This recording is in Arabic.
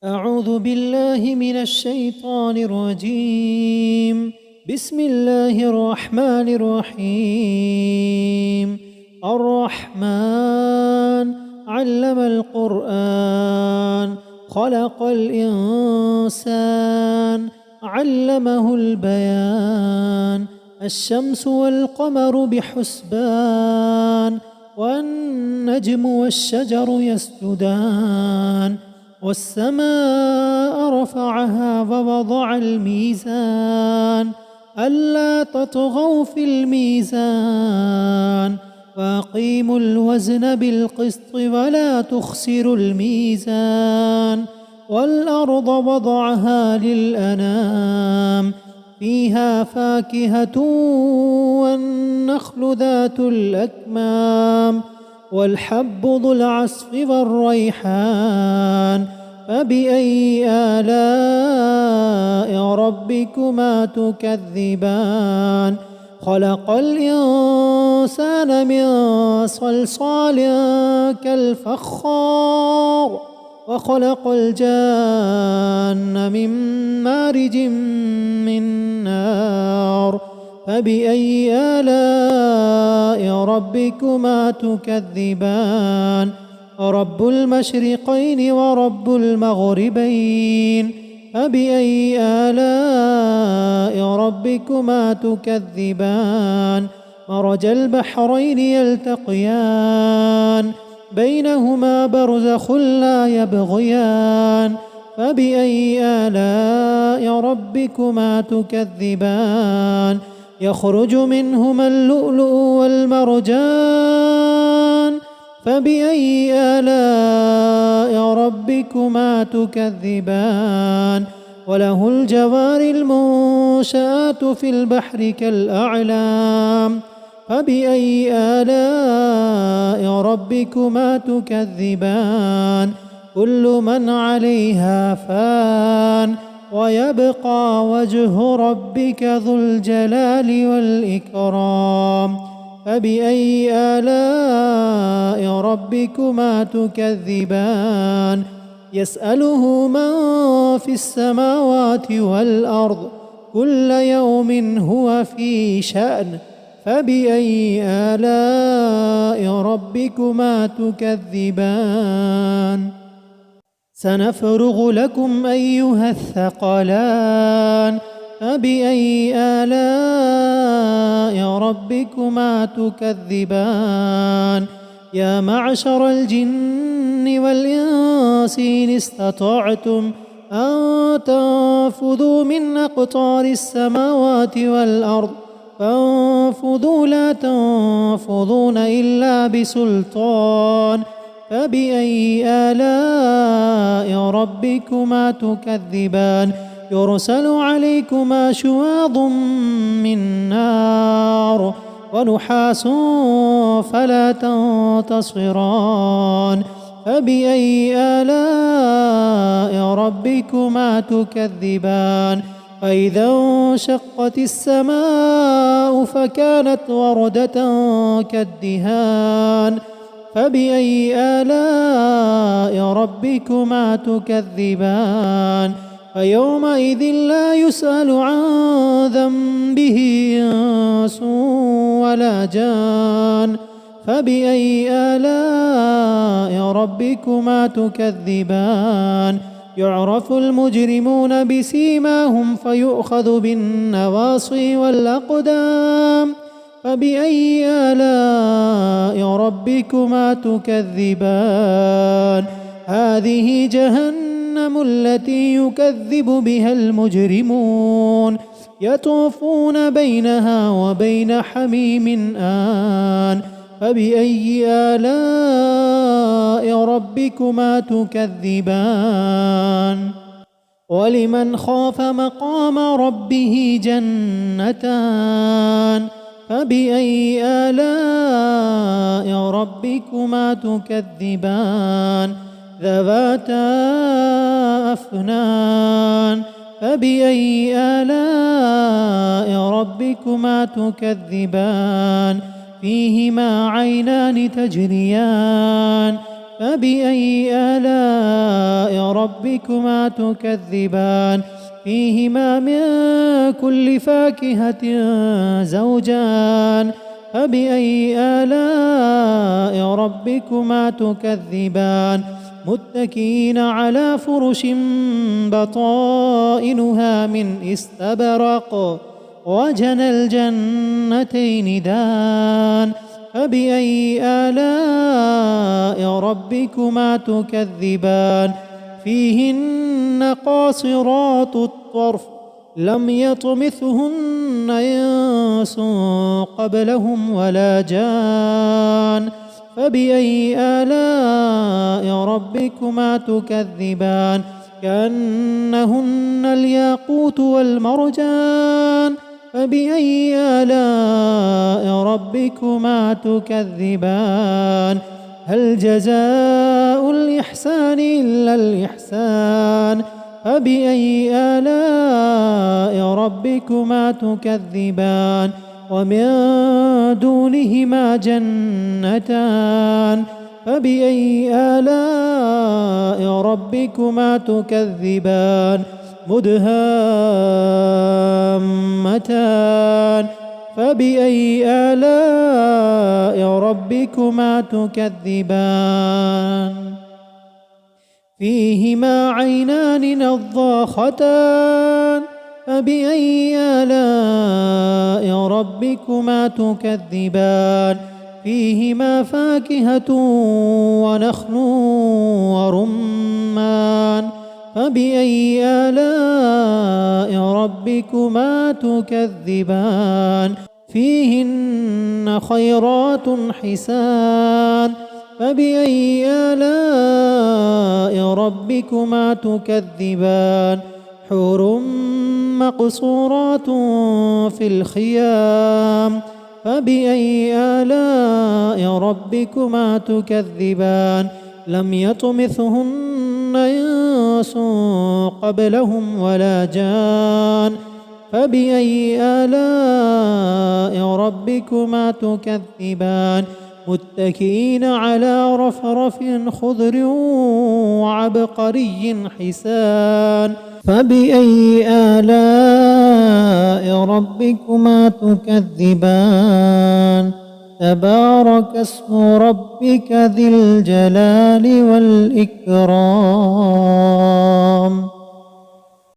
أعوذ بالله من الشيطان الرجيم. بسم الله الرحمن الرحيم. الرحمن علم القرآن خلق الإنسان علمه البيان. الشمس والقمر بحسبان والنجم والشجر يسجدان والسماء رفعها ووضع الميزان ألا تطغوا في الميزان وأقيموا الوزن بالقسط ولا تخسروا الميزان. والأرض وضعها للأنام فيها فاكهة والنخل ذات الأكمام والحب ذو العصف والريحان. فبأي آلاء ربكما تكذبان؟ خلق الإنسان من صلصال كالفخار وخلق الجان من مارج من نار. فبأي آلاء ربكما تكذبان؟ رب المشرقين ورب المغربين. فبأي آلاء ربكما تكذبان؟ مرج البحرين يلتقيان بينهما برزخ لا يبغيان. فبأي آلاء ربكما تكذبان؟ يخرج منهما اللؤلؤ والمرجان. فبأي آلاء ربكما تكذبان؟ وله الجوار المنشآت في البحر كالأعلام. فبأي آلاء ربكما تكذبان؟ كل من عليها فان ويبقى وجه ربك ذو الجلال والإكرام. فبأي آلاء ربكما تكذبان؟ يسأله من في السماوات والأرض كل يوم هو في شأن. فبأي آلاء ربكما تكذبان؟ سنفرغ لكم أيها الثقلان. فبأي آلاء ربكما تكذبان؟ يا معشر الجن والإنس إن استطعتم أن تنفذوا من أقطار السماوات والأرض فانفذوا لا تنفذون إلا بسلطان. فبأي آلاء ربكما تكذبان؟ يرسل عليكما شواظ من نار ونحاس فلا تنتصران. فبأي آلاء ربكما تكذبان؟ فإذا انشقت السماء فكانت وردة كالدهان. فبأي آلاء ربكما تكذبان؟ فيومئذ لا يسأل عن ذنبه إنس ولا جان. فبأي آلاء ربكما تكذبان؟ يعرف المجرمون بسيماهم فيؤخذ بالنواصي والأقدام. فبأي آلاء ربكما تكذبان؟ هذه جهنم التي يكذب بها المجرمون يطوفون بينها وبين حميم آن. فبأي آلاء ربكما تكذبان؟ ولمن خاف مقام ربه جنتان. فبأي آلاء ربكما تكذبان؟ ذواتا أفنان. فبأي آلاء ربكما تكذبان؟ فيهما عينان تجريان فبأي آلاء ربكما تكذبان فيهما من كل فاكهة زوجان فبأي آلاء ربكما تكذبان متكئين على فرش بطائنها من استبرق وجنى الجنتين دان فبأي آلاء ربكما تكذبان فيهن قاصرات الطرف لم يطمثهن إنس قبلهم ولا جان فبأي آلاء ربكما تكذبان كأنهن الياقوت والمرجان فبأي آلاء ربكما تكذبان هل جزاء الإحسان إلا الإحسان فبأي آلاء ربكما تكذبان ومن دونهما جنتان فبأي آلاء ربكما تكذبان مدهامتان فبأي آلاء ربكما تكذبان فيهما عينان نضاختان فبأي آلاء ربكما تكذبان فيهما فاكهة ونخل ورمان فبأي آلاء ربكما تكذبان فيهن خيرات حسان فبأي آلاء ربكما تكذبان حور مقصورات في الخيام فبأي آلاء ربكما تكذبان لم يطمثهن إنس قبلهم ولا جان فبأي آلاء ربكما تكذبان متكئين على رفرف خضر وعبقري حسان فبأي آلاء ربكما تكذبان تبارك اسم ربك ذي الجلال والإكرام